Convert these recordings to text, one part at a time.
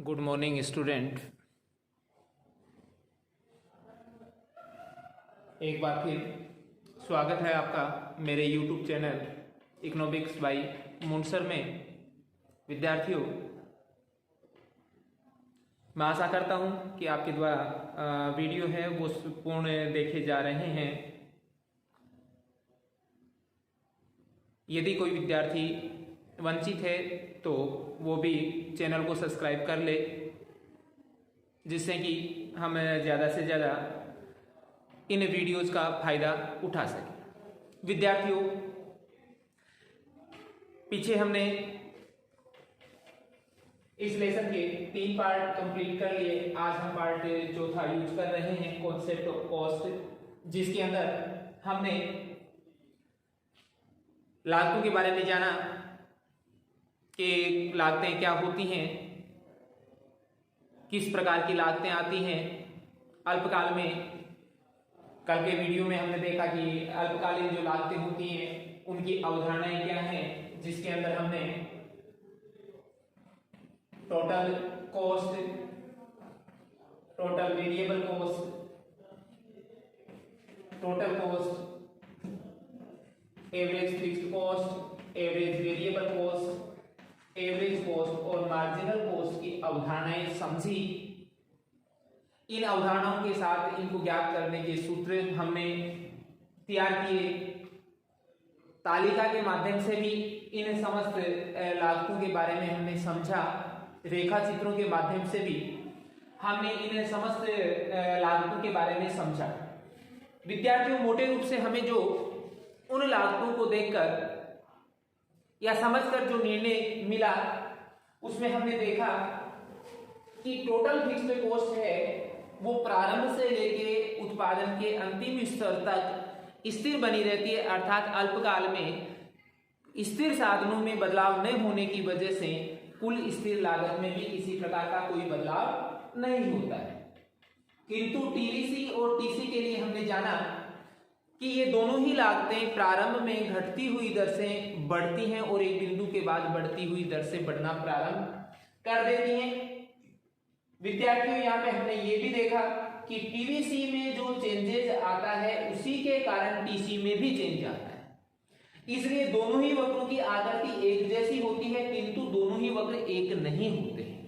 Good morning student. एक बार फिर स्वागत है आपका मेरे यूट्यूब चैनल इकोनॉमिक्स बाय मुनसर में। विद्यार्थियों, मैं आशा करता हूं कि आपके द्वारा वीडियो है वो पूर्ण देखे जा रहे हैं। यदि कोई विद्यार्थी वंचित है तो वो भी चैनल को सब्सक्राइब कर ले, जिससे कि हम ज़्यादा से ज़्यादा इन वीडियोस का फायदा उठा सकें। विद्यार्थियों, पीछे हमने इस लेसन के 3 पार्ट कंप्लीट कर लिए। आज हम पार्ट चौथा यूज कर रहे हैं, कॉन्सेप्ट ऑफ कॉस्ट, जिसके अंदर हमने लागतों के बारे में जाना कि लागतें क्या होती हैं, किस प्रकार की लागतें आती हैं अल्पकाल में। कल के वीडियो में हमने देखा कि अल्पकालीन जो लागतें होती हैं उनकी अवधारणाएं क्या हैं, जिसके अंदर हमने total cost, total variable cost, total cost, average fixed cost, average variable cost, average cost और मार्जिनल कॉस्ट की अवधारणाएं समझी। इन अवधारणाओं के साथ इनको ज्ञात करने के सूत्र हमने तैयार किए। तालिका के माध्यम से भी इन समस्त लागतों के बारे में हमने समझा। रेखा चित्रों के माध्यम से भी हमने इन समस्त लागतों के बारे में समझा। विद्यार्थियों, मोटे रूप से हमें जो उन लागतों को देखकर या समझकर जो निर्णय मिला, उसमें हमने देखा कि टोटल फिक्स्ड कॉस्ट है वो प्रारंभ से लेके उत्पादन के अंतिम स्तर तक स्थिर बनी रहती है, अर्थात अल्पकाल में स्थिर साधनों में बदलाव न होने की वजह से कुल स्थिर लागत में भी किसी प्रकार का कोई बदलाव नहीं होता है। किंतु टीवीसी और टीसी के लिए हमने जाना कि ये दोनों ही लागतें प्रारंभ में घटती हुई दर से बढ़ती हैं और एक बिंदु के बाद बढ़ती हुई दर से बढ़ना प्रारंभ कर देती हैं। विद्यार्थियों, यहाँ पे हमने ये भी देखा कि टीवीसी में जो चेंजेस आता है उसी के कारण टीसी में भी चेंज आता है। इसलिए दोनों ही वक्रों की आकृति एक जैसी होती है, किंतु दोनों ही वक्र एक नहीं होते हैं।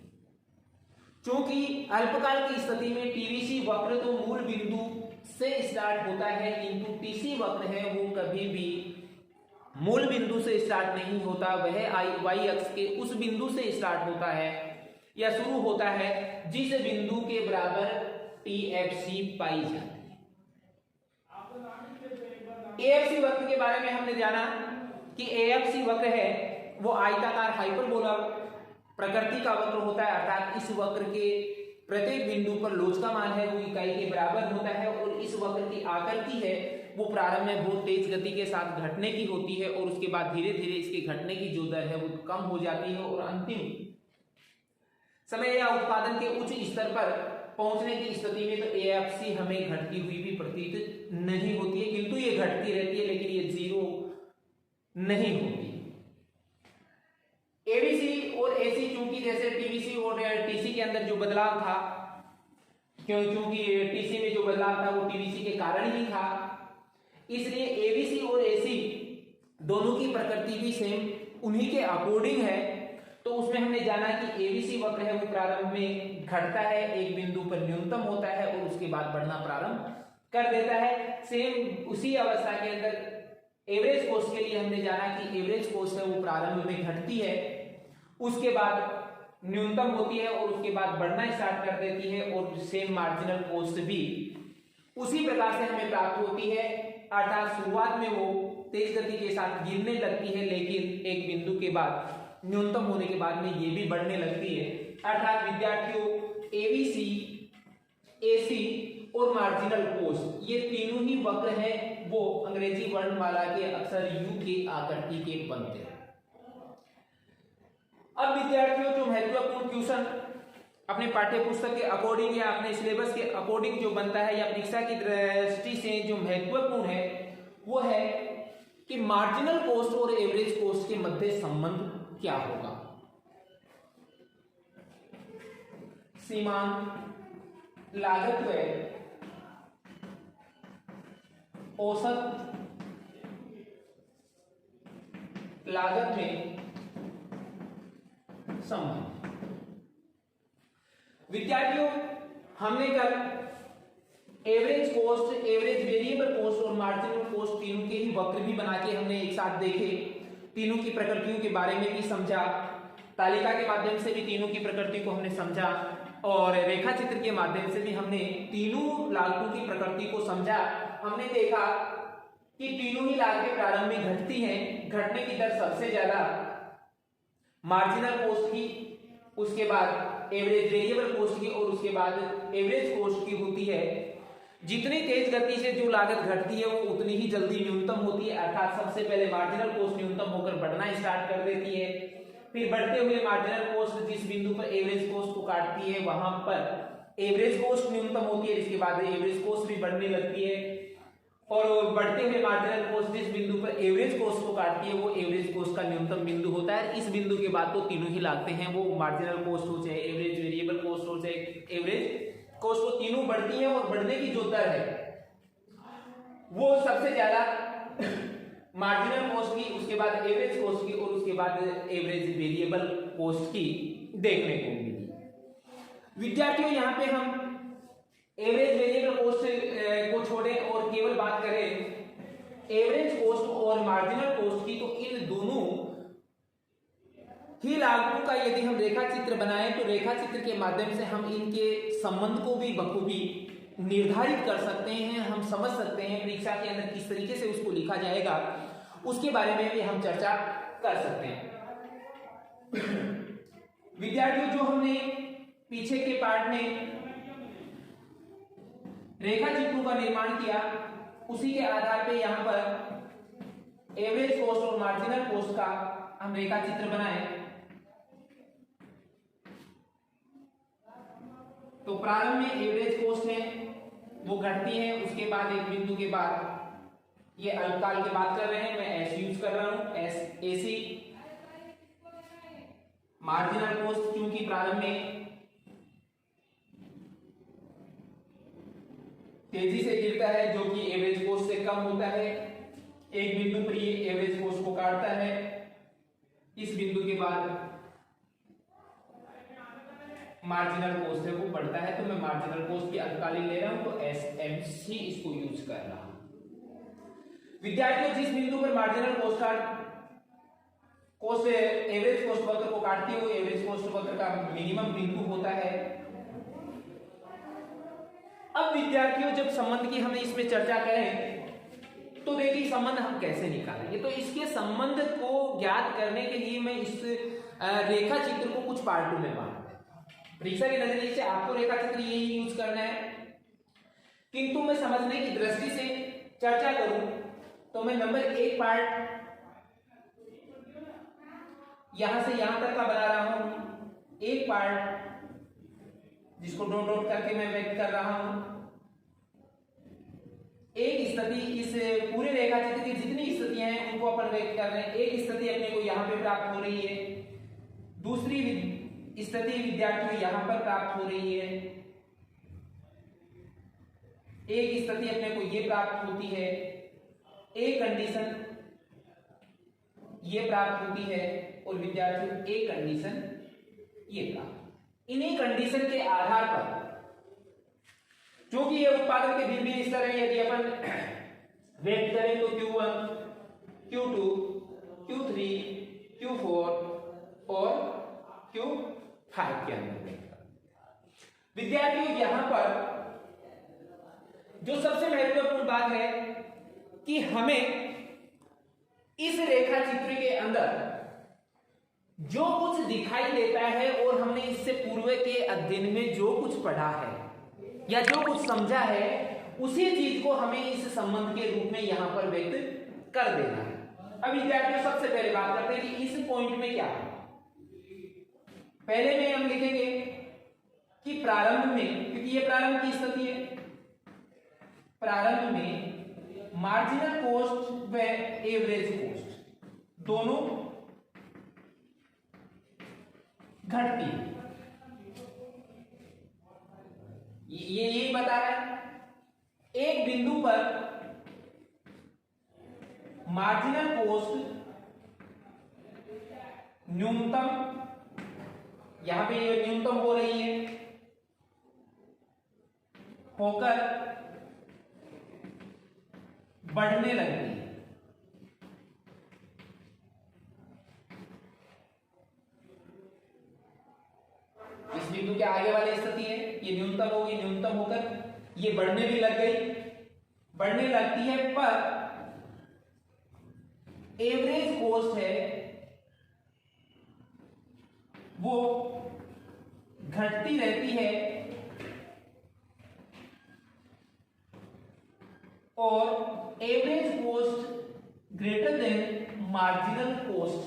क्योंकि अल्पकाल की स्थिति में टीवीसी वक्र तो मूल बिंदु से स्टार्ट होता है, किंतु टीसी वक्र है वो कभी भी मूल बिंदु से स्टार्ट नहीं होता। वह वाई अक्ष के उस बिंदु से स्टार्ट होता है या शुरू होता है जिस बिंदु के बराबर टीएफसी पाई जाती है। एएफसी वक्र के बारे में हमने जाना कि एएफसी वक्र है वो आयताकार हाइपरबोला प्रकृति का वक्र होता है, अर्थात इस वक्र के प्रत्येक बिंदु पर लोच का मान है वो इकाई के बराबर होता है और इस वक्र की आकृति है वो प्रारंभ में बहुत तेज गति के साथ घटने की होती है और उसके बाद धीरे धीरे इसके घटने की जो दर है वो कम हो जाती है और अंतिम समय या उत्पादन के उच्च स्तर पर पहुंचने की स्थिति में तो एएफसी हमें घटती हुई भी प्रतीत नहीं होती है, किंतु ये घटती रहती है, लेकिन ये जीरो नहीं होती। एबीसी और एसी, चूंकि जैसे टीवीसी और टीसी के अंदर जो बदलाव था, क्योंकि टीसी में जो बदलाव था वो टीवीसी के कारण ही था, इसलिए एबीसी और एसी दोनों की प्रकृति भी सेम उन्हीं के अकॉर्डिंग है। तो उसमें हमने जाना कि एबीसी वक्र है वो प्रारंभ में घटता है, एक बिंदु पर न्यूनतम होता है और उसके बाद बढ़ना प्रारंभ कर देता है। सेम उसी अवस्था के अंदर एवरेज कॉस्ट के लिए हमने जाना कि एवरेज कॉस्ट है वो प्रारंभ में घटती है, उसके बाद न्यूनतम होती है और उसके बाद बढ़ना स्टार्ट कर देती है और सेम मार्जिनल कॉस्ट भी उसी प्रकार से हमें प्राप्त होती है, अर्थात शुरुआत में वो तेज गति के साथ गिरने लगती है, लेकिन एक बिंदु के बाद न्यूनतम होने के बाद में ये भी बढ़ने लगती है। अर्थात विद्यार्थियों, एबीसी, एसी और मार्जिनल कॉस्ट ये तीनों ही वक्र हैं वो अंग्रेजी वर्णमाला के अक्षर यू के आकृति के बनते हैं। अब विद्यार्थियों, जो महत्वपूर्ण क्वेश्चन अपने पाठ्य पुस्तक के अकॉर्डिंग या अपने सिलेबस के अकॉर्डिंग जो बनता है या परीक्षा की दृष्टि से जो महत्वपूर्ण है वो है कि मार्जिनल कॉस्ट और एवरेज कॉस्ट के मध्य संबंध क्या होगा। सीमांत लागत व औसत लागत में संबंध। विद्यार्थियों, हमने कल average cost, average variable cost और मार्जिनल कॉस्ट तीनों के ही वक्र भी बना के हमने एक साथ देखे, तीनों की प्रकृतियों के बारे में भी समझा, तालिका के माध्यम से भी तीनों की प्रकृति को हमने समझा और रेखा चित्र के माध्यम से भी हमने तीनों लागतों की प्रकृति को समझा। हमने देखा कि तीनों ही लागतें प्रारंभ में घटती हैं, घटने की दर सबसे ज्यादा मार्जिनल कॉस्ट की, उसके बाद एवरेज वेरिएबल कॉस्ट की और उसके बाद एवरेज कॉस्ट की होती है। जितनी तेज गति से जो लागत घटती है वो उतनी ही जल्दी न्यूनतम होती है, अर्थात सबसे पहले मार्जिनल कॉस्ट न्यूनतम होकर बढ़ना स्टार्ट कर देती है, फिर बढ़ते हुए मार्जिनल कॉस्ट जिस बिंदु पर एवरेज कॉस्ट को काटती है वहां पर एवरेज कॉस्ट न्यूनतम होती है, जिसके बाद एवरेज कॉस्ट भी बढ़ने लगती है और बढ़ते हुए मार्जिनल कॉस्ट जिस बिंदु पर एवरेज कॉस्ट को काटती है वो एवरेज कॉस्ट का न्यूनतम बिंदु होता है। इस बिंदु के बाद तो तीनों ही लागतें हैं, वो मार्जिनल कॉस्ट हो चाहे एवरेज वेरिएबल कॉस्ट हो चाहे एवरेज कॉस्ट, वो तीनों बढ़ती हैं और बढ़ने की जो दर है वो सबसे ज्यादा मार्जिनल कॉस्ट की, उसके बाद एवरेज कॉस्ट की और उसके बाद एवरेज वेरिएबल कॉस्ट की देखने को मिली। विद्यार्थियों, यहाँ पे हम एवरेज वेरिएबल कॉस्ट को छोड़ें और केवल बात करें एवरेज कॉस्ट और मार्जिनल कॉस्ट की, तो इन दोनों ही लागतों का यदि हम रेखा चित्र बनाएं तो रेखा चित्र के माध्यम से हम इनके संबंध को भी बखूबी निर्धारित कर सकते हैं, हम समझ सकते हैं परीक्षा के अंदर किस तरीके से उसको लिखा जाएगा, उसके बारे में भी हम चर्चा कर सकते हैं। विद्यार्थियों, जो हमने पीछे के पार्ट में रेखा चित्रों का निर्माण किया उसी के आधार पे यहाँ पर एवरेज कॉस्ट और मार्जिनल कॉस्ट का हम रेखा चित्र बनाए। तो प्रारंभ में एवरेज कॉस्ट है वो घटती है, उसके बाद एक बिंदु के बाद, ये अल्पकाल की बात कर रहे हैं, मैं एस यूज कर रहा हूं, एस एसी। मार्जिनल कॉस्ट क्योंकि प्रारंभ में तेजी से गिरता है जो कि एवरेज कॉस्ट से कम होता है, एक बिंदु पर ये एवरेज कॉस्ट को काटता है, इस बिंदु के बाद मार्जिनल कॉस्ट है वो बढ़ता है, तो मैं मार्जिनल कॉस्ट की अल्पकालीन ले रहा हूं तो एसएमसी इसको यूज कर रहा हूं। विद्यार्थियों, जिस बिंदु पर मार्जिनल कॉस्ट एवरेज कॉस्ट वक्र को काटती है वो एवरेज कॉस्ट वक्र का मिनिमम बिंदु होता है। अब विद्यार्थियों, जब संबंध की हमें इसमें चर्चा करें तो देखिए संबंध हम कैसे निकालेंगे, तो इसके संबंध को ज्ञात करने के लिए मैं इस रेखा चित्र को कुछ पार्टों में बांटूंगा। परीक्षा के नजरिए से आपको रेखा चित्र यही यूज करना है, किंतु मैं समझने की दृष्टि से चर्चा करूं तो मैं नंबर 1 पार्ट यहां से यहां तक का बना रहा हूं, एक पार्ट जिसको डॉट डॉट करके मैं व्यक्त कर रहा हूं। एक स्थिति, इस पूरे रेखा चित्र की जितनी स्थितियां हैं उनको अपन व्यक्त कर रहे हैं। एक स्थिति अपने को यहां पे प्राप्त हो रही है, दूसरी स्थिति विद्यार्थियों यहां पर प्राप्त हो रही है, एक स्थिति अपने को ये प्राप्त होती है, एक कंडीशन ये प्राप्त होती है और विद्यार्थियों एक कंडीशन ये प्राप्त। इन्हीं कंडीशन के आधार पर क्योंकि ये उत्पादन के भिन्न स्तर है, यदि अपन व्यक्त करें तो Q1, Q2, Q3, Q4 और Q5 के अंदर विद्यार्थियों यहां पर जो सबसे महत्वपूर्ण बात है कि हमें इस रेखा चित्र के अंदर जो कुछ दिखाई देता है और हमने इससे पूर्व के अध्ययन में जो कुछ पढ़ा है या जो कुछ समझा है उसी चीज को हमें इस संबंध के रूप में यहां पर व्यक्त कर देना है। अब विद्यार्थियों सबसे पहले बात करते हैं कि इस पॉइंट में क्या है। पहले में हम लिखेंगे कि प्रारंभ में, क्योंकि ये प्रारंभ की स्थिति है, प्रारंभ में मार्जिनल कॉस्ट व एवरेज कॉस्ट दोनों घटती है। ये यही बता रहा है। एक बिंदु पर मार्जिनल कॉस्ट न्यूनतम, यहां पे ये न्यूनतम हो रही है, होकर बढ़ने लगती है। इस बिंदु के आगे वाली स्थिति है, ये न्यूनतम होगी, न्यूनतम होकर ये बढ़ने भी लग गई, बढ़ने लगती है, पर एवरेज कॉस्ट है वो घटती रहती है और average cost greater than marginal cost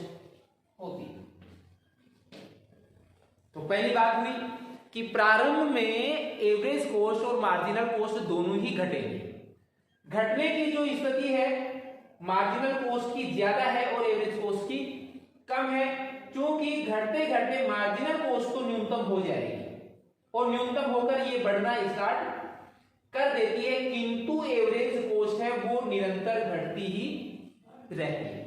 होती है। तो पहली बात हुई कि प्रारंभ में एवरेज कॉस्ट और मार्जिनल कॉस्ट दोनों ही घटेंगे। घटने की जो स्थिति है, मार्जिनल कॉस्ट की ज्यादा है और एवरेज कॉस्ट की कम है, क्योंकि घटते घटते मार्जिनल कॉस्ट तो न्यूनतम हो जाएगी और न्यूनतम होकर ये बढ़ना स्टार्ट कर देती है, किंतु एवरेज कॉस्ट है वो निरंतर घटती ही रहती है।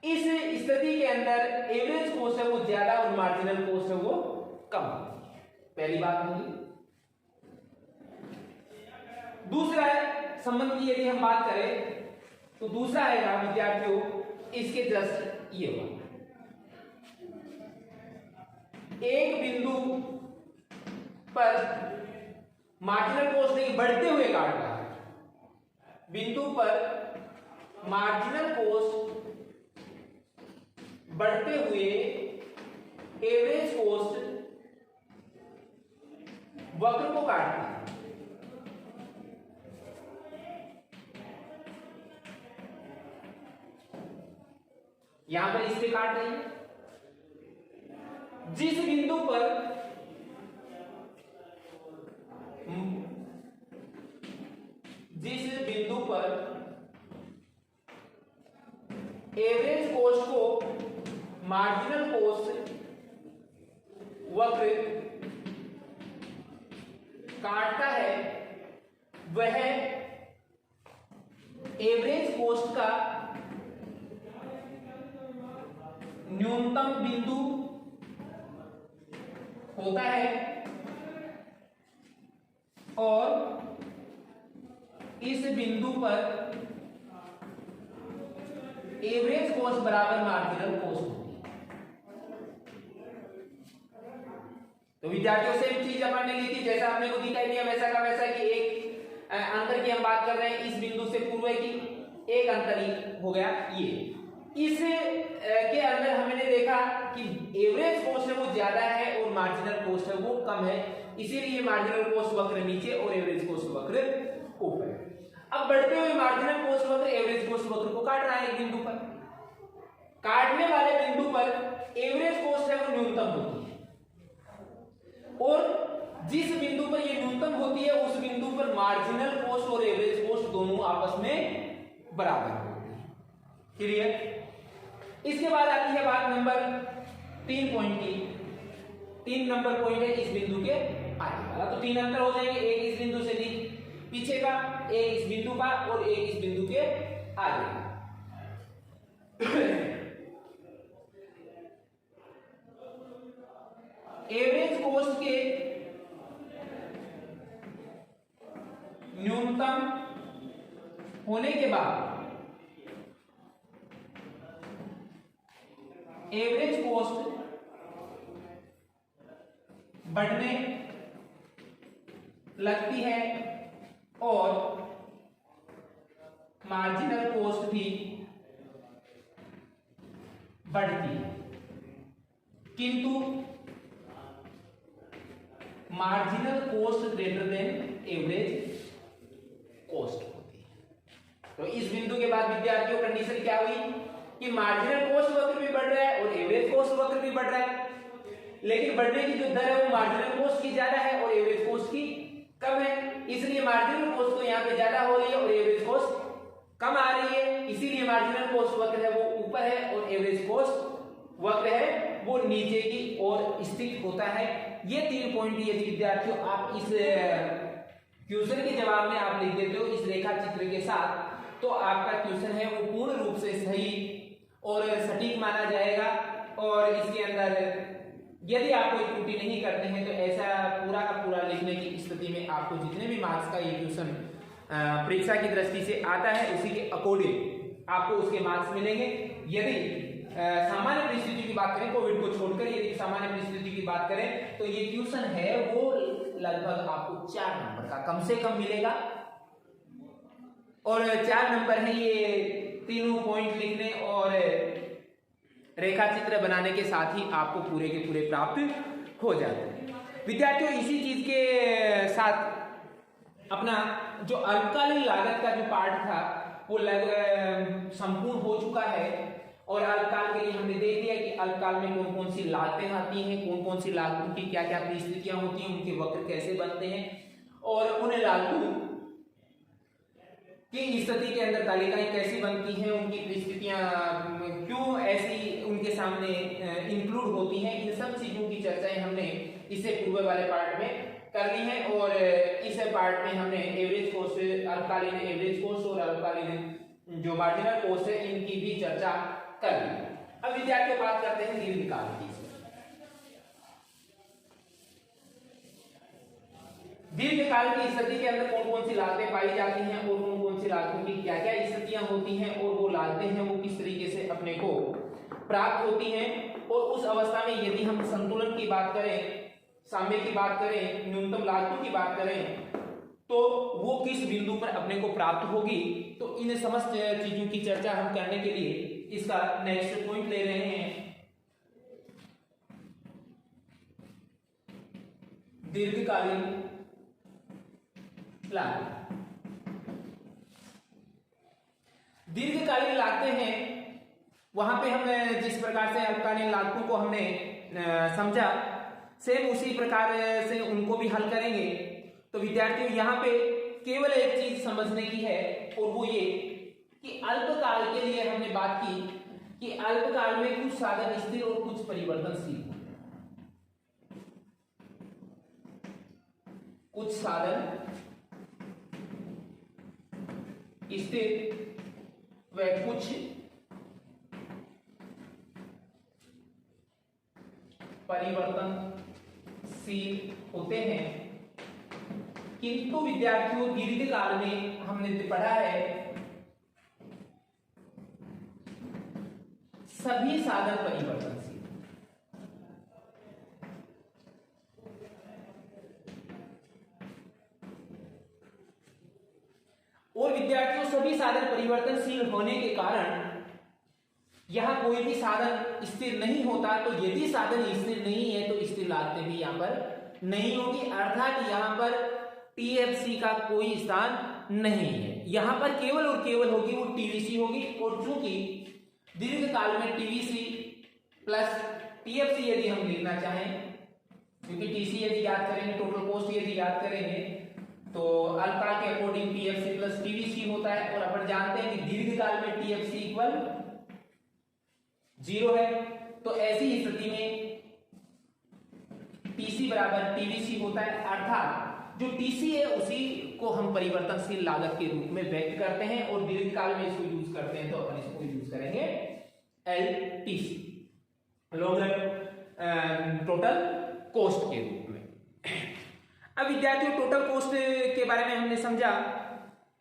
इस स्थिति के अंदर एवरेज कॉस्ट है वो ज्यादा और मार्जिनल कॉस्ट है वो कम। पहली बात होगी। दूसरा है संबंध की, यदि हम बात करें तो दूसरा आएगा विद्यार्थियों इसके जस्ट ये हुआ, एक बिंदु पर मार्जिनल कॉस्ट नहीं बढ़ते हुए काट रहा है, बिंदु पर मार्जिनल कॉस्ट बढ़ते हुए एवरेज कॉस्ट वक्र को काटती है। यहां पर इस पे काट रही है। जिस बिंदु पर एवरेज कॉस्ट को मार्जिनल कॉस्ट वक्र काटता है, वह एवरेज कॉस्ट का न्यूनतम बिंदु होता है और इस बिंदु पर एवरेज कॉस्ट बराबर मार्जिनल कॉस्ट होती है। तो विद्यार्थियों से एक चीज अपन ने ली थी, जैसा हमने को दिखाई दिया वैसा का वैसा कि एक अंतर की हम बात कर रहे हैं, इस बिंदु से पूर्व की एक अंतर ही हो गया ये। इस के अंदर हमने देखा कि एवरेज कॉस्ट है वो ज्यादा है और मार्जिनल कॉस्ट है वो कम है, इसीलिए मार्जिनल कॉस्ट वक्र नीचे और एवरेज कॉस्ट वक्र ऊपर है। अब बढ़ते हुए मार्जिनल कॉस्ट वक्र एवरेज कॉस्ट वक्र को काट रहा है एक बिंदु पर। काटने वाले बिंदु पर एवरेज कॉस्ट है वो न्यूनतम होती है और जिस बिंदु पर ये न्यूनतम होती है उस बिंदु पर मार्जिनल कॉस्ट और एवरेज कॉस्ट दोनों आपस में बराबर होती है। क्लियर? इसके बाद आती है बात नंबर 3 पॉइंट की। 3 नंबर पॉइंट है इस बिंदु के आगे वाला। तो 3 अंतर हो जाएंगे, एक इस बिंदु से पीछे का, एक इस बिंदु का और एक इस बिंदु के आगे का। एवरेज कॉस्ट के न्यूनतम होने के बाद एवरेज कॉस्ट बढ़ने लगती है और मार्जिनल कॉस्ट भी बढ़ती है, किंतु marginal cost greater than average cost होती है। तो इस बिंदु के बाद विद्यार्थियों कंडीशन क्या हुई कि मार्जिनल कॉस्ट वक्र भी बढ़ रहा है और एवरेज कॉस्ट वक्र भी बढ़ रहा है, लेकिन बढ़ने की जो दर है वो मार्जिनल कॉस्ट की ज्यादा है और एवरेज कॉस्ट की कम है, इसलिए मार्जिनल कॉस्ट तो यहाँ पे ज्यादा हो रही है और एवरेज कॉस्ट कम आ रही है, इसीलिए मार्जिनल कॉस्ट वक्र है वो ऊपर है और एवरेज कॉस्ट वक्र है वो नीचे की ओर स्थित होता है। ये 3 पॉइंट यदि विद्यार्थियों आप इस क्वेश्चन के जवाब में आप लिख देते हो इस रेखा चित्र के साथ, तो आपका क्वेश्चन है वो पूर्ण रूप से सही और सटीक माना जाएगा। और इसके अंदर यदि आप कोई त्रुटि नहीं करते हैं तो ऐसा पूरा का पूरा लिखने की स्थिति में आपको जितने भी मार्क्स का ये क्वेश्चन परीक्षा की दृष्टि से आता है उसी के अकॉर्डिंग आपको उसके मार्क्स मिलेंगे। यदि सामान्य परिस्थिति की बात करें, कोविड को छोड़कर यदि सामान्य परिस्थिति की बात करें, तो ये क्वेश्चन है वो लगभग आपको 4 नंबर का कम से कम मिलेगा। और 4 नंबर है ये तीनों पॉइंट लिखने और रेखा चित्र बनाने के साथ ही आपको पूरे के पूरे प्राप्त हो जाते हैं। विद्यार्थियों इसी चीज के साथ अपना जो अल्पकालीन लागत का जो पार्ट था वो संपूर्ण हो चुका है। और अल्पकाल के लिए हमने देख लिया कि अल्पकाल में कौन कौन सी लागतें आती हैं, कौन कौन सी लागतों की क्या क्या परिस्थितियां होती हैं, उनके वक्र कैसे बनते हैं और उन लागतों की स्थिति के अंदर तालिकाएं कैसी बनती हैं, उनकी परिस्थितियां क्यों ऐसी उनके सामने इंक्लूड होती हैं, इन सब चीजों की चर्चाएं हमने इससे पूर्व वाले पार्ट में कर ली है। और इस पार्ट में हमने एवरेज कॉस्ट, अल्पकालीन एवरेज कॉस्ट और अल्पकालीन जो मार्जिनल कॉस्ट है इनकी भी चर्चा कर ली। अब विद्यार्थियों बात करते हैं दीर्घकाल की। दीर्घकाल की स्थिति के अंदर कौन कौन सी लागतें पाई जाती हैं और कौन कौन सी लागतों की क्या क्या स्थितियां होती हैं और वो लागतें हैं वो किस तरीके से अपने को प्राप्त होती हैं। और उस अवस्था में यदि हम संतुलन की बात करें, साम्य की बात करें, न्यूनतम लागतों की बात करें, तो वो किस बिंदु पर अपने को प्राप्त होगी। तो इन समस्त चीजों की चर्चा हम करने के लिए इसका नेक्स्ट पॉइंट ले रहे हैं, दीर्घकालीन लागत। दीर्घकालीन लागतें हैं, वहां पे हम जिस प्रकार से अल्पकालीन लागतों को हमने समझा, सेम उसी प्रकार से उनको भी हल करेंगे। तो विद्यार्थियों यहाँ पे केवल एक चीज समझने की है और वो ये कि अल्पकाल के लिए हमने बात की कि अल्पकाल में कुछ साधन स्थिर और कुछ परिवर्तनशील, कुछ साधन स्थिर व कुछ परिवर्तनशील होते हैं। किंतु विद्यार्थियों दीर्घकाल में हमने पढ़ा है सभी साधन परिवर्तनशील। और विद्यार्थियों सभी साधन परिवर्तनशील होने के कारण यहां कोई भी साधन स्थिर नहीं होता। तो यदि साधन स्थिर नहीं है तो स्थिर लागतें भी यहां पर नहीं होगी, अर्थात यहां पर टीएफसी का कोई स्थान नहीं है। यहां पर केवल और केवल होगी वो टीवीसी होगी। और चूंकि दीर्घकाल में टीवीसी प्लस टीएफसी यदि हम लिखना चाहें, क्योंकि टीसी यदि याद करेंगे, टोटल कॉस्ट यदि याद करेंगे, तो अल्पकाल के अकॉर्डिंग टीएफसी प्लस टीवीसी होता है। और अपन जानते हैं कि दीर्घकाल में टीएफसी इक्वल 0 है। तो ऐसी स्थिति में टीसी बराबर टीवीसी होता है, अर्थात जो टीसी है उसी को हम परिवर्तनशील लागत के रूप में व्यक्त करते हैं। और दीर्घकाल में इसको यूज करते हैं तो अपन इसको यूज करेंगे LTC, long run total cost के रूप में। अब विद्यार्थियों टोटल कॉस्ट के बारे में हमने समझा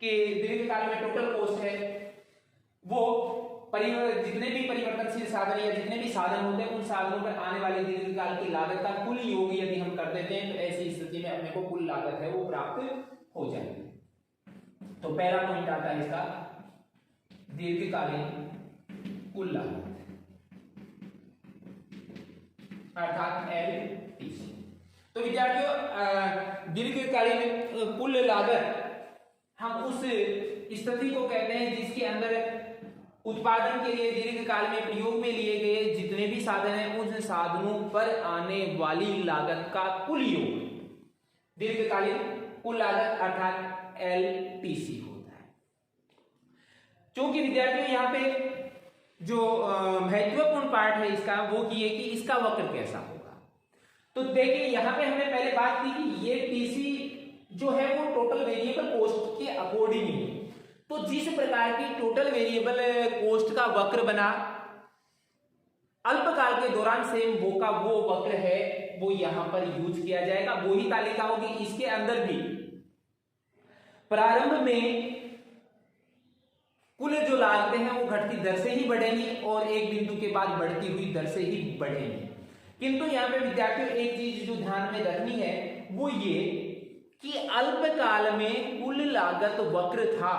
कि दीर्घकाल में टोटल कॉस्ट है वो जितने भी परिवर्तनशील साधन या जितने भी साधन होते हैं उन साधनों पर आने वाली दीर्घकाल की लागत का कुल योग यदि हम कर देते हैं तो ऐसी स्थिति में अपने को कुल लागत है वो प्राप्त हो जाएगी। तो पहला पॉइंट आता है इसका दीर्घकालीन कुल लागत अर्थात एलटीसी। तो विद्यार्थियों दीर्घकालीन कुल लागत हम उस स्थिति को कहते हैं जिसके अंदर उत्पादन के लिए दीर्घकाल में प्रयोग में लिए गए जितने भी साधन हैं उन साधनों पर आने वाली लागत का कुल योग दीर्घकालीन कुल लागत अर्थात एलटीसी होता है। क्योंकि विद्यार्थियों यहाँ पे जो महत्वपूर्ण पार्ट है इसका वो ये कि इसका वक्र कैसा होगा। तो देखिए यहां पे हमने पहले बात की कि ये टीसी जो है वो टोटल वेरिएबल कॉस्ट के अकॉर्डिंग है। तो जिस प्रकार की टोटल वेरिएबल कॉस्ट का वक्र बना अल्पकाल के दौरान सेम वो का वो वक्र है वो यहां पर यूज किया जाएगा। वो ही तालिका होगी। इसके अंदर भी प्रारंभ में कुल जो लागतें हैं वो घटती दर से ही बढ़ेंगी और एक बिंदु के बाद बढ़ती हुई दर से ही बढ़ेंगी। किंतु यहां पे विद्यार्थियों एक चीज जो ध्यान में रखनी है वो ये कि अल्पकाल में कुल लागत वक्र था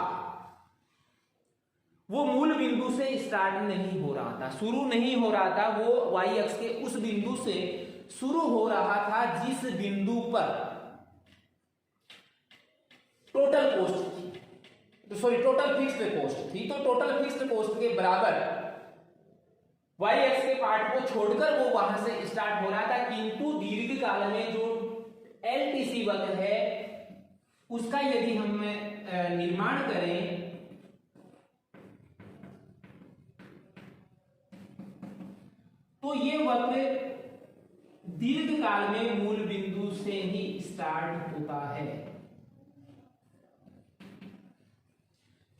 वो मूल बिंदु से स्टार्ट नहीं हो रहा था, शुरू नहीं हो रहा था। वो वाई अक्ष के उस बिंदु से शुरू हो रहा था जिस बिंदु पर टोटल कॉस्ट थी, तो सॉरी टोटल फिक्स्ड कॉस्ट थी। तो टोटल फिक्स्ड कॉस्ट के बराबर वाई एक्स के पार्ट को छोड़कर वो वहां से स्टार्ट हो रहा था। किंतु दीर्घ काल में जो एलटीसी वक्र है उसका यदि हम निर्माण करें तो ये वक्र दीर्घ काल में मूल बिंदु से ही स्टार्ट होता है।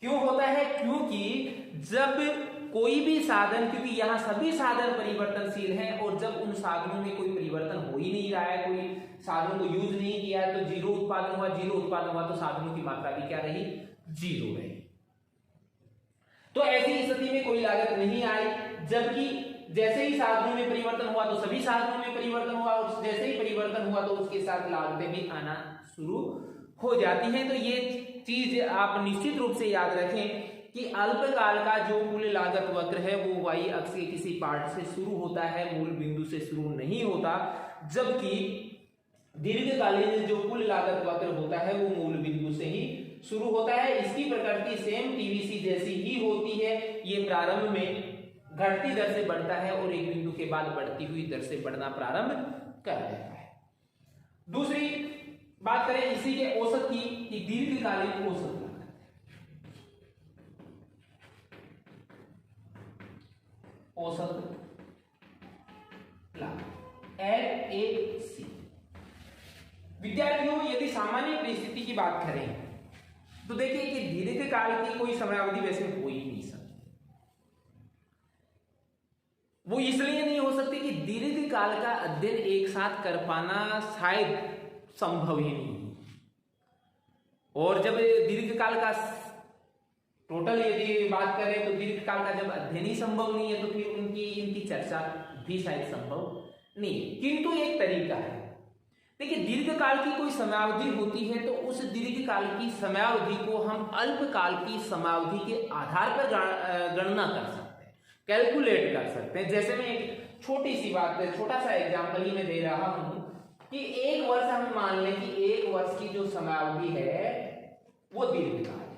क्यों होता है? क्योंकि जब कोई भी साधन, क्योंकि यहां सभी साधन परिवर्तनशील हैं और जब उन साधनों में कोई परिवर्तन हो ही नहीं रहा है, कोई साधनों को यूज नहीं किया है, तो जीरो उत्पादन हुआ, जीरो उत्पादन हुआ तो साधनों की मात्रा भी क्या रही? जीरो रही। तो ऐसी स्थिति में कोई लागत नहीं आई। जबकि जैसे ही साधनों में परिवर्तन हुआ तो सभी साधनों में परिवर्तन हुआ और जैसे ही परिवर्तन हुआ तो उसके साथ लागतें भी आना शुरू हो जाती हैं। तो ये चीज आप निश्चित रूप से याद रखें कि अल्पकाल का जो कुल लागत वक्र है वो वाई अक्ष के किसी पार्ट से शुरू होता है, मूल बिंदु से शुरू नहीं होता। जबकि दीर्घकालीन जो कुल लागत वक्र होता है वो मूल बिंदु से ही शुरू होता है। इसकी प्रकृति सेम टीवीसी जैसी ही होती है। ये प्रारंभ में घटती दर से बढ़ता है और एक बिंदु के बाद बढ़ती हुई दर से बढ़ना प्रारंभ कर देता है। दूसरी बात करें इसी के औसत की, कि दीर्घकालीन औसत लागत, औसत लागत LAC। विद्यार्थियों यदि सामान्य परिस्थिति की बात करें तो देखिए कि दीर्घकाल की कोई समयावधि वैसे हो ही नहीं सकती। वो इसलिए नहीं हो सकती कि दीर्घकाल का अध्ययन एक साथ कर पाना शायद संभव ही नहीं। और जब दीर्घकाल का टोटल यदि बात करें तो दीर्घकाल का जब अध्ययन ही संभव नहीं है तो फिर इनकी चर्चा भी शायद संभव नहीं है। किंतु एक तरीका है। देखिए दीर्घकाल की कोई समयावधि होती है तो उस दीर्घकाल की समयावधि को हम अल्पकाल की समयावधि के आधार पर गणना कर सकते हैं, कैलकुलेट कर सकते हैं। जैसे मैं एक छोटी सी बात, छोटा सा एग्जाम्पल ही मैं दे रहा हूं कि एक वर्ष हम मान लें कि एक वर्ष की जो समयावधि है वो दीर्घकाल है।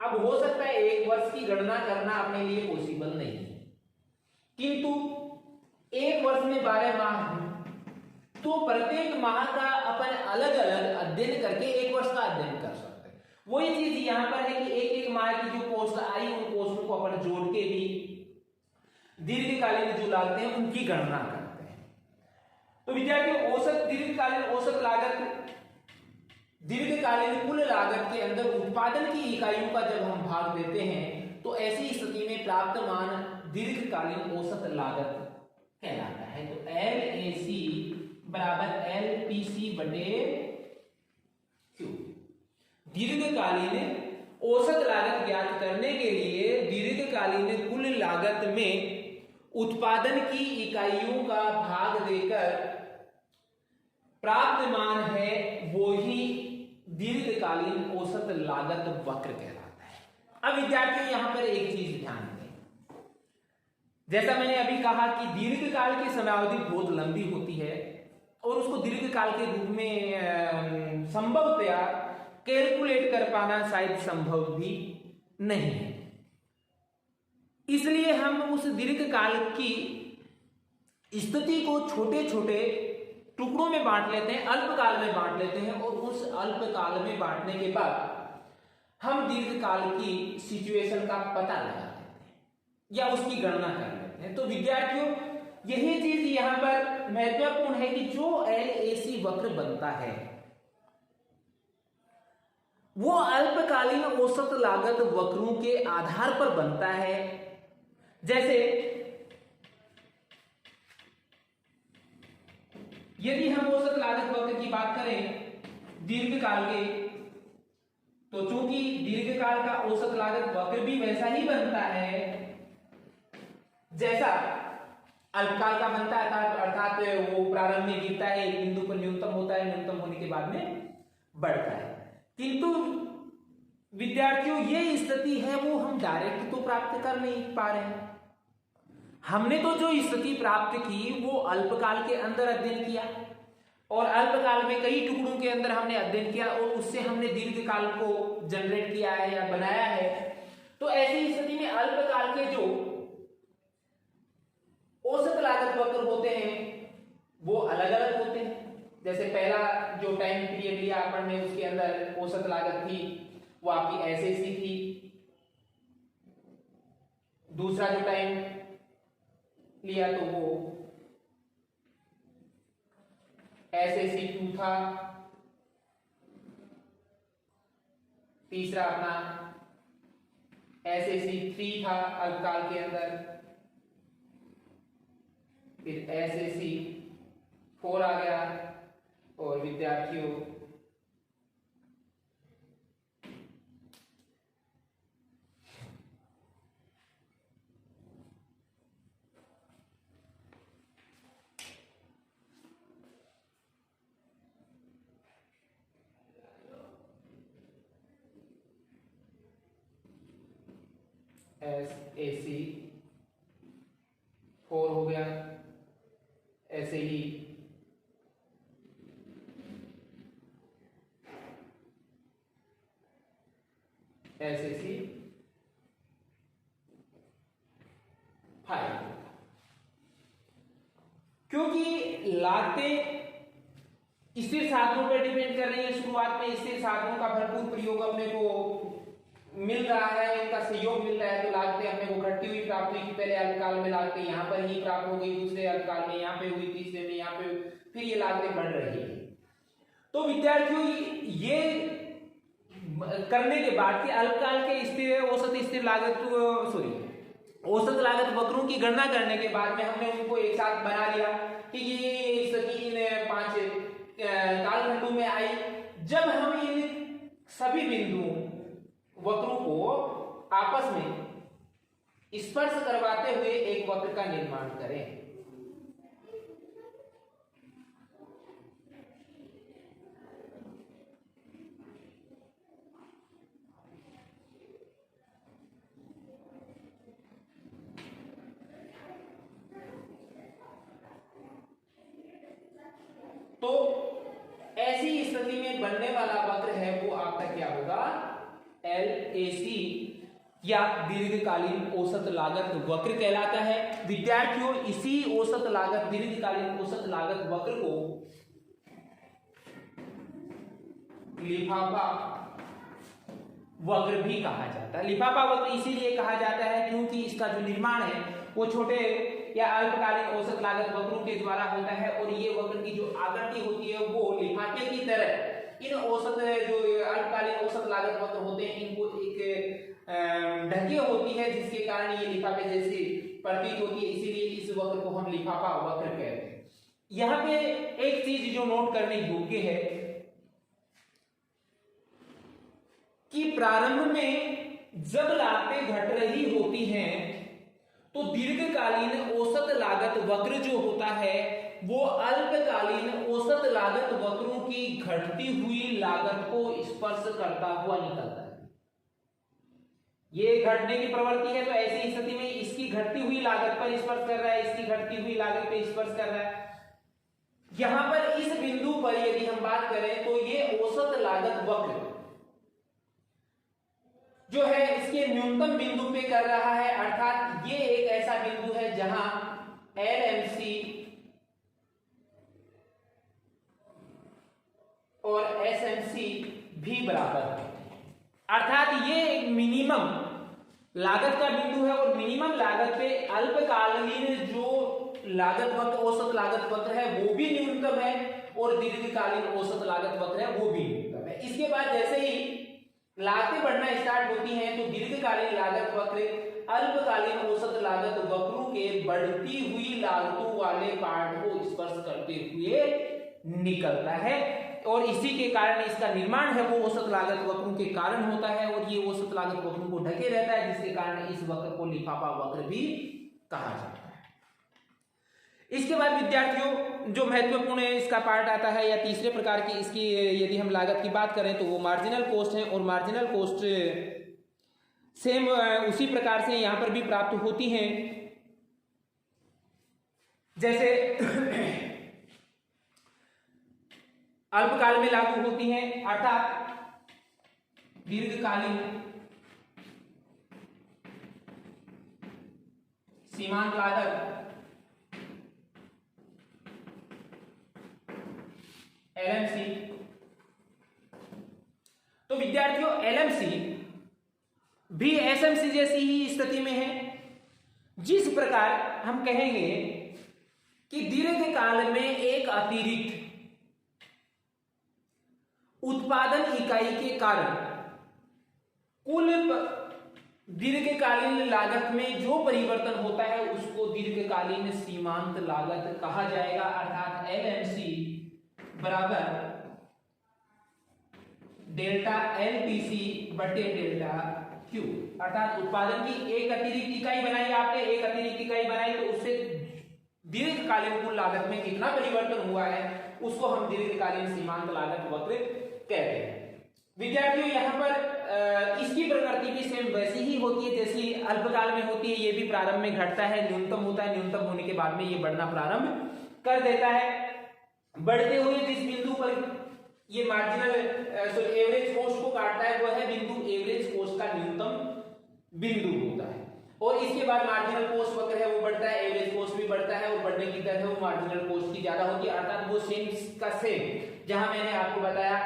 अब हो सकता है एक वर्ष की गणना करना अपने लिए पॉसिबल नहीं है, किंतु एक वर्ष में 12 माह हैं तो प्रत्येक माह का अपन अलग अलग अध्ययन करके एक वर्ष का अध्ययन कर सकते हैं। वही चीज यहां पर है कि एक एक माह की जो पोस्ट आई उन पोस्टों को अपन जोड़ के भी दीर्घकालीन जो लागतें हैं उनकी गणना करते हैं। तो विद्यार्थियों औसत दीर्घकालीन औसत लागत, दीर्घकालीन कुल लागत के अंदर उत्पादन की इकाइयों का जब हम भाग देते हैं तो ऐसी स्थिति में प्राप्त मान दीर्घकालीन औसत लागत कहलाता है। तो LAC बराबर LPC बटे Q। दीर्घकालीन औसत लागत ज्ञात करने के लिए दीर्घकालीन कुल लागत में उत्पादन की इकाइयों का भाग देकर प्राप्त मान है वो ही दीर्घकालीन औसत लागत वक्र कहलाता है। अब विद्यार्थियों यहां पर एक चीज ध्यान दें, जैसा मैंने अभी कहा कि दीर्घकाल की समयावधि बहुत लंबी होती है और उसको दीर्घकाल के रूप में संभवतया कैलकुलेट कर पाना शायद संभव भी नहीं है। इसलिए हम उस दीर्घकाल की स्थिति को छोटे छोटे टुकड़ों में बांट लेते हैं, अल्पकाल में बांट लेते हैं और उस अल्पकाल में बांटने के बाद हम दीर्घकाल की सिचुएशन का पता लगा लेते हैं या उसकी गणना कर लेते हैं। तो विद्यार्थियों यही चीज यहां पर महत्वपूर्ण है कि जो LAC वक्र बनता है वो अल्पकालीन औसत लागत वक्रों के आधार पर बनता है। जैसे यदि हम औसत लागत वक्र की बात करें दीर्घकाल के, तो चूंकि दीर्घकाल का औसत लागत वक्र भी वैसा ही बनता है जैसा अल्पकाल का बनता है, अर्थात वो प्रारंभ में गिरता है, एक बिंदु पर न्यूनतम होता है, न्यूनतम होने के बाद में बढ़ता है। किंतु विद्यार्थियों ये स्थिति है वो हम डायरेक्ट तो प्राप्त कर नहीं पा रहे हैं। हमने तो जो स्थिति प्राप्त की वो अल्पकाल के अंदर अध्ययन किया और अल्पकाल में कई टुकड़ों के अंदर हमने अध्ययन किया और उससे हमने दीर्घकाल को जनरेट किया है या बनाया है। तो ऐसी स्थिति में अल्पकाल के जो औसत लागत वक्र होते हैं वो अलग अलग होते हैं। जैसे पहला जो टाइम पीरियड लिया अपन ने उसके अंदर औसत लागत थी वो आपकी SAC थी। दूसरा जो टाइम लिया तो वो SAC2 था। तीसरा अपना SAC3 था अल्पकाल के अंदर, फिर SAC4 आ गया और विद्यार्थियों SAC4 हो गया, ऐसे ही SAC5। क्योंकि लागतें स्थिर साधनों पर डिपेंड कर रही है, शुरुआत में स्थिर साधनों का भरपूर प्रयोग अपने को मिल रहा है, इनका सहयोग मिल रहा है, तो लागतें अपने को घटती हुई प्राप्त हुई कि पहले अल्पकाल में लागतें यहाँ पर ही प्राप्त हो गई, दूसरे अल्पकाल में यहाँ पे हुई, तीसरे में यहाँ पे, फिर ये लागतें बढ़ रही है। तो विद्यार्थियों ये करने के बाद कि अल्पकाल के स्थिर औसत लागत वक्रों की गणना करने के बाद में हमने उनको एक साथ बना लिया कि ये स्थिति इन 5 कालखंडों में आई। जब हम इन सभी बिंदुओं वक्रों को आपस में स्पर्श करवाते हुए एक वक्र का निर्माण करें। तो ऐसी स्थिति में बनने वाला वक्र है वो आपका क्या होगा, LAC या दीर्घकालीन औसत लागत वक्र कहलाता है। विद्यार्थियों इसी औसत लागत दीर्घकालीन औसत लागत वक्र को लिफाफा वक्र भी कहा जाता है। लिफाफा वक्र इसीलिए कहा जाता है क्योंकि इसका जो निर्माण है वो छोटे या अल्पकालीन औसत लागत वक्रों के द्वारा होता है और ये वक्र की जो आकृति होती है वो लिफाफे की तरह इन औसत जो अल्पकालीन औसत लागत वक्र होते हैं इनको एक ढकी होती है जिसके कारण ये लिफाफे जैसी प्रतीत होती है, इसीलिए इस वक्र को हम लिफाफा वक्र कहते हैं। यहाँ पे एक चीज जो नोट करने योग्य है कि प्रारंभ में जब लागतें घट रही होती हैं तो दीर्घकालीन औसत लागत वक्र जो होता है वो अल्पकालीन औसत लागत वक्रों की घटती हुई लागत को स्पर्श करता हुआ निकलता है। ये घटने की प्रवृत्ति है तो ऐसी स्थिति में इसकी घटती हुई लागत पर स्पर्श कर रहा है, इसकी घटती हुई लागत पर स्पर्श कर रहा है। यहां पर इस बिंदु पर यदि हम बात करें तो ये औसत लागत वक्र जो है इसके न्यूनतम बिंदु पे कर रहा है, अर्थात ये एक ऐसा बिंदु है जहां LMC और SMC भी बराबर है, अर्थात ये एक मिनिमम लागत का बिंदु है और मिनिमम लागत पे अल्पकालीन जो लागत वक्र, औसत लागत वक्र है वो भी न्यूनतम है और दीर्घकालीन औसत लागत वक्र है वो भी न्यूनतम है। इसके बाद जैसे ही लागतें बढ़ना स्टार्ट होती हैं तो दीर्घकालीन लागत वक्र अल्पकालीन औसत लागत वक्रों के बढ़ती हुई लागतों वाले पार्ट को स्पर्श करते हुए निकलता है और इसी के कारण इसका निर्माण है वो औसत लागत वक्रों के कारण होता है और ये औसत लागत वक्रों को ढके रहता है, जिसके कारण इस वक्र को लिफाफा वक्र भी कहा जाता है। इसके बाद विद्यार्थियों जो महत्वपूर्ण इसका पार्ट आता है या तीसरे प्रकार की इसकी यदि हम लागत की बात करें तो वो मार्जिनल कॉस्ट है और मार्जिनल कॉस्ट सेम उसी प्रकार से यहां पर भी प्राप्त होती हैं जैसे अल्पकाल में लागू होती हैं, अर्थात दीर्घकालीन सीमांत लागत LMC। तो विद्यार्थियों LMC भी SMC जैसी ही स्थिति में है, जिस प्रकार हम कहेंगे कि दीर्घकाल में एक अतिरिक्त उत्पादन इकाई के कारण कुल दीर्घकालीन लागत में जो परिवर्तन होता है उसको दीर्घकालीन सीमांत लागत कहा जाएगा, अर्थात LMC बराबर डेल्टा LPC बटे डेल्टा Q। अर्थात उत्पादन की एक अतिरिक्त इकाई बनाई आपने, एक अतिरिक्त इकाई बनाई तो उससे दीर्घकालीन कुल लागत में कितना परिवर्तन हुआ है उसको हम दीर्घकालीन सीमांत लागत वक्र कहते हैं। विद्यार्थियों यहाँ पर इसकी प्रकृति भी सेम वैसी ही होती है जैसी अल्पकाल में होती है। ये भी प्रारंभ में घटता है, न्यूनतम होता है, न्यूनतम होने के बाद में ये बढ़ना प्रारंभ कर देता है। बढ़ते हुए जिस बिंदु पर ये मार्जिनल एवरेज कॉस्ट को काटता है वो है बिंदु एवरेज कॉस्ट का न्यूनतम बिंदु होता है और इसके बाद मार्जिनल कॉस्ट वक्र है वो बढ़ता है, एवरेज कॉस्ट भी बढ़ता है और बढ़ने की दर है वो मार्जिनल कॉस्ट की ज्यादा होती है, अर्थात वो सेम का सेम। जहां मैंने आपको बताया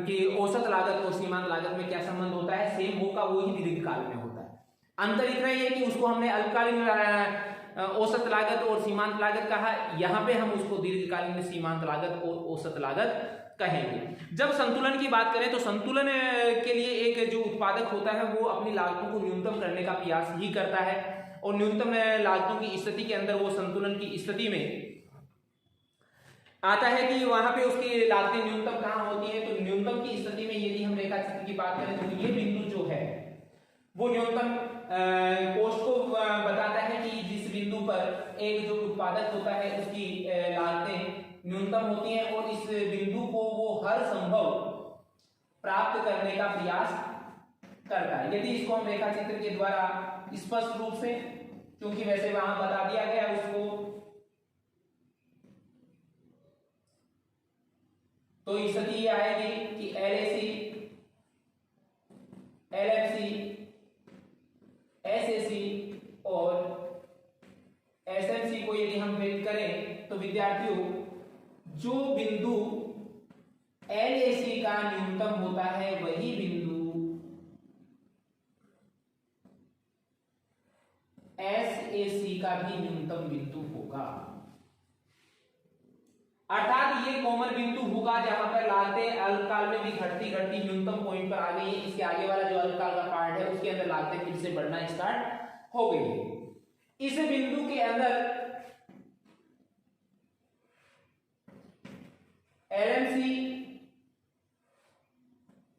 कि औसत लागत और सीमांत लागत में क्या संबंध होता है, सेम होगा वो ही दीर्घकाल में होता है। अंतर इतना ही है कि उसको हमने अल्पकालीन औसत लागत और सीमांत लागत कहा, यहाँ पे हम उसको दीर्घकालीन सीमांत लागत और औसत लागत कहेंगे। जब संतुलन की बात करें तो संतुलन के लिए एक जो उत्पादक होता है वो अपनी लागतों को न्यूनतम करने का प्रयास ही करता है और न्यूनतम लागतों की स्थिति के अंदर वो संतुलन की स्थिति में आता है कि वहां पे उसकी लागतें न्यूनतम कहां होती है। तो न्यूनतम की स्थिति में यदि हम रेखा चित्र की बात करें तो ये बिंदु जो है वो न्यूनतम कोष्ठ को बताता है कि जिस बिंदु पर एक जो उत्पादक होता है उसकी लागतें न्यूनतम होती हैं और इस बिंदु को वो हर संभव प्राप्त करने का प्रयास करता है। यदि इसको हम रेखा चित्र के द्वारा स्पष्ट रूप से, क्योंकि वैसे वहां बता दिया गया उसको, तो स्थिति ये आएगी कि LAC, LMC, SAC और SMC को यदि हम व्यक्त करें तो विद्यार्थियों जो बिंदु LAC का न्यूनतम होता है वही बिंदु SAC का भी न्यूनतम बिंदु होगा, अर्थात ये कॉमन बिंदु होगा जहां पर लागतें अल्पकाल में भी घटती घटती न्यूनतम पॉइंट पर आ गई है। इसके आगे वाला जो अल्पकाल का पार्ट है उसके अंदर लागतें फिर से बढ़ना स्टार्ट हो गई है। इस बिंदु के अंदर LMC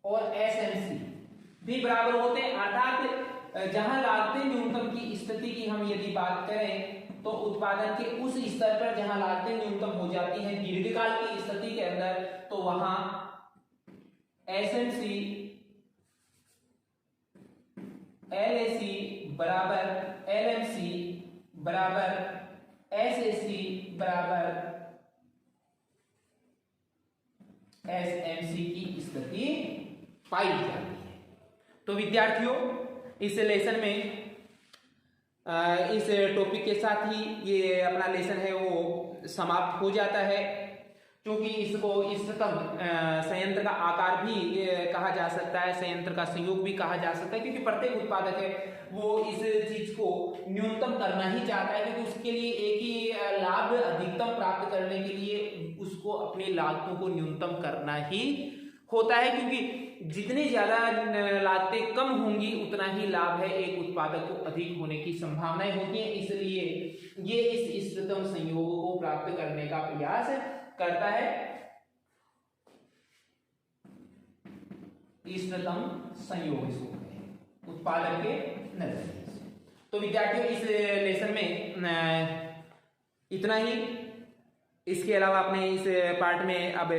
और SMC भी बराबर होते हैं, अर्थात जहां लागतें न्यूनतम की स्थिति की हम यदि बात करें तो उत्पादन के उस स्तर पर जहां लागतें न्यूनतम हो जाती हैं दीर्घकाल की स्थिति के अंदर, तो वहां SMC LAC बराबर LMC बराबर SAC बराबर SMC की स्थिति पाई जाती है। तो विद्यार्थियों इस लेसन में इस टॉपिक के साथ ही ये अपना लेसन है वो समाप्त हो जाता है। क्योंकि इसको इष्टतम संयंत्र का आकार भी कहा जा सकता है, संयंत्र का संयोग भी कहा जा सकता है, क्योंकि प्रत्येक उत्पादक है वो इस चीज को न्यूनतम करना ही चाहता है, क्योंकि उसके लिए एक ही लाभ अधिकतम प्राप्त करने के लिए उसको अपनी लागतों को न्यूनतम करना ही होता है, क्योंकि जितनी ज्यादा लागतें कम होंगी उतना ही लाभ है एक उत्पादक को अधिक होने की संभावनाएं होती हैं। इसलिए ये इस इष्टतम संयोग को प्राप्त करने का प्रयास करता है, इष्टतम संयोग इसको कहते हैं उत्पादक के नजरिए से। तो विद्यार्थियों इस लेसन में इतना ही। इसके अलावा अपने इस पार्ट में अब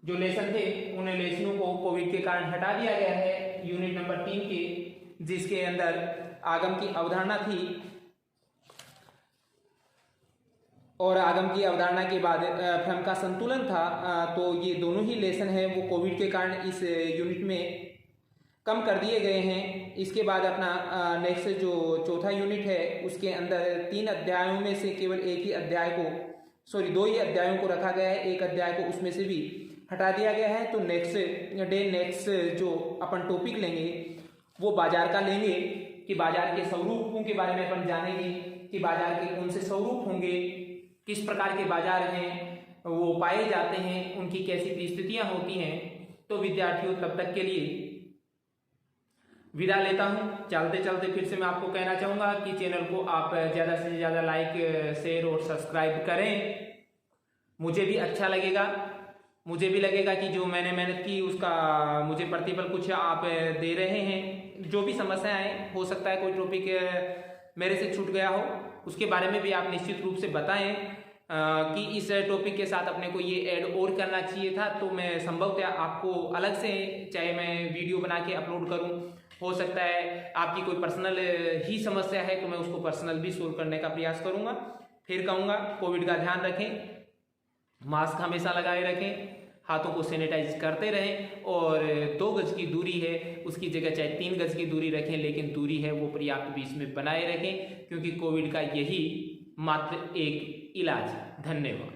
जो लेसन थे उन लेसनों को कोविड के कारण हटा दिया गया है यूनिट नंबर 3 के, जिसके अंदर आगम की अवधारणा थी और आगम की अवधारणा के बाद भ्रम का संतुलन था। तो ये दोनों ही लेसन है वो कोविड के कारण इस यूनिट में कम कर दिए गए हैं। इसके बाद अपना नेक्स्ट जो चौथा यूनिट है उसके अंदर 3 अध्यायों में से केवल एक ही अध्याय को 2 ही अध्यायों को रखा गया है, एक अध्याय को उसमें से भी हटा दिया गया है। तो नेक्स्ट जो अपन टॉपिक लेंगे वो बाजार का लेंगे कि बाजार के स्वरूपों के बारे में अपन जानेंगे कि बाजार के कौन से स्वरूप होंगे, किस प्रकार के बाजार हैं वो पाए जाते हैं, उनकी कैसी परिस्थितियां होती हैं। तो विद्यार्थियों तब तक के लिए विदा लेता हूं। चलते चलते फिर से मैं आपको कहना चाहूंगा कि चैनल को आप ज़्यादा से ज़्यादा लाइक, शेयर और सब्सक्राइब करें। मुझे भी अच्छा लगेगा, मुझे भी लगेगा कि जो मैंने मेहनत की उसका मुझे प्रतिफल कुछ आप दे रहे हैं। जो भी समस्याएं हो सकता है कोई टॉपिक मेरे से छूट गया हो उसके बारे में भी आप निश्चित रूप से बताएं कि इस टॉपिक के साथ अपने को ये ऐड और करना चाहिए था, तो मैं संभवतः आपको अलग से चाहे मैं वीडियो बना के अपलोड करूं। हो सकता है आपकी कोई पर्सनल ही समस्या है तो मैं उसको पर्सनल भी सोल्व करने का प्रयास करूंगा। फिर कहूँगा कोविड का ध्यान रखें, मास्क हमेशा लगाए रखें, हाथों को सैनिटाइज करते रहें और 2 गज की दूरी है उसकी जगह चाहे 3 गज की दूरी रखें, लेकिन दूरी है वो पर्याप्त बीच में बनाए रखें, क्योंकि कोविड का यही मात्र एक इलाज। धन्यवाद।